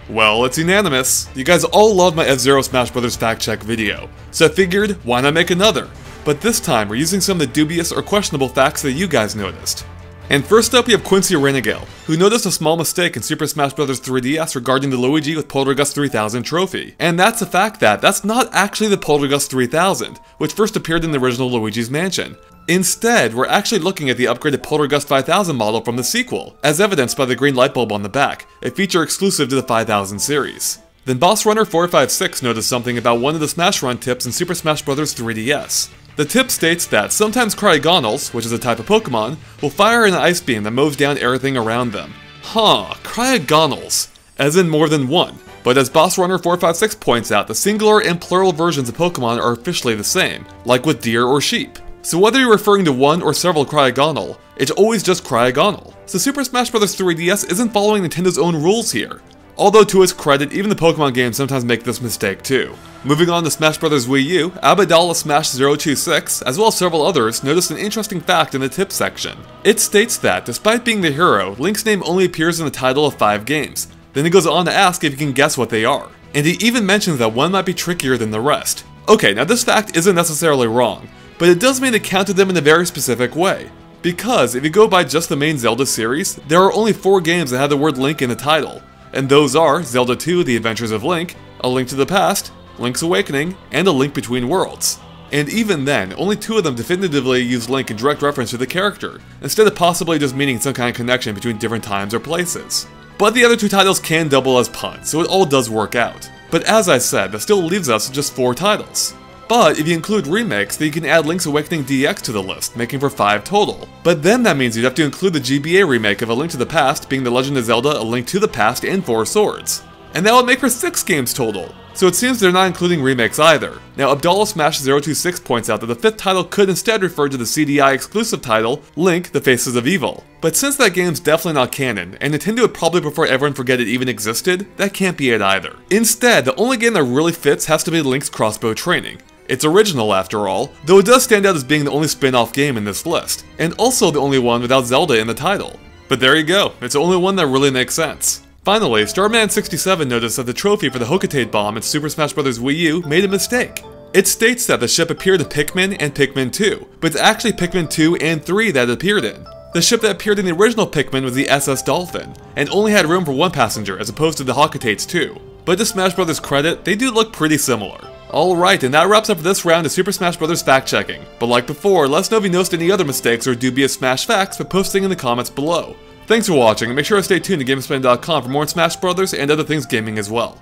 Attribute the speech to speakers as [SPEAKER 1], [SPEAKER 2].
[SPEAKER 1] Well, it's unanimous. You guys all love my F-Zero Smash Bros. Fact Check video, so I figured, why not make another? But this time, we're using some of the dubious or questionable facts that you guys noticed. And first up, we have Quincy Renegale, who noticed a small mistake in Super Smash Bros. 3DS regarding the Luigi with Poltergust 3000 trophy. And that's the fact that that's not actually the Poltergust 3000, which first appeared in the original Luigi's Mansion. Instead, we're actually looking at the upgraded Poltergust 5000 model from the sequel, as evidenced by the green light bulb on the back, a feature exclusive to the 5000 series. Then Boss Runner 456 noticed something about one of the Smash Run tips in Super Smash Bros. 3DS. The tip states that sometimes Cryogonals, which is a type of Pokemon, will fire an ice beam that mows down everything around them. Huh, Cryogonals, as in more than one. But as Boss Runner 456 points out, the singular and plural versions of Pokemon are officially the same, like with deer or sheep. So whether you're referring to one or several Cryogonal, it's always just Cryogonal. So Super Smash Bros. 3DS isn't following Nintendo's own rules here. Although to its credit, even the Pokemon games sometimes make this mistake too. Moving on to Smash Bros. Wii U, Abadala Smash 026, as well as several others, noticed an interesting fact in the tips section. It states that, despite being the hero, Link's name only appears in the title of 5 games. Then he goes on to ask if you can guess what they are. And he even mentions that one might be trickier than the rest. Okay, now this fact isn't necessarily wrong, but it does mean it counted them in a very specific way. Because if you go by just the main Zelda series, there are only 4 games that have the word Link in the title. And those are Zelda 2, The Adventures of Link, A Link to the Past, Link's Awakening, and A Link Between Worlds. And even then, only 2 of them definitively use Link in direct reference to the character, instead of possibly just meaning some kind of connection between different times or places. But the other 2 titles can double as puns, so it all does work out. But as I said, that still leaves us with just 4 titles. But if you include remakes, then you can add Link's Awakening DX to the list, making for 5 total. But then that means you'd have to include the GBA remake of A Link to the Past, being The Legend of Zelda: A Link to the Past and 4 Swords. And that would make for 6 games total. So it seems they're not including remakes either. Now Abdallah Smash 026 points out that the 5th title could instead refer to the CDI exclusive title, Link: The Faces of Evil. But since that game's definitely not canon, and Nintendo would probably prefer everyone forget it even existed, that can't be it either. Instead, the only game that really fits has to be Link's Crossbow Training. It's original after all, though it does stand out as being the only spin-off game in this list, and also the only one without Zelda in the title. But there you go, it's the only one that really makes sense. Finally, Starman67 noticed that the trophy for the Hocotate Bomb in Super Smash Bros. Wii U made a mistake. It states that the ship appeared in Pikmin and Pikmin 2, but it's actually Pikmin 2 and 3 that it appeared in. The ship that appeared in the original Pikmin was the SS Dolphin, and only had room for 1 passenger as opposed to the Hocotate's 2. But to Smash Bros. Credit, they do look pretty similar. Alright, and that wraps up this round of Super Smash Bros. Fact checking. But like before, let us know if you noticed any other mistakes or dubious Smash facts by posting in the comments below. Thanks for watching, and make sure to stay tuned to GameXplain.com for more on Smash Bros. And other things gaming as well.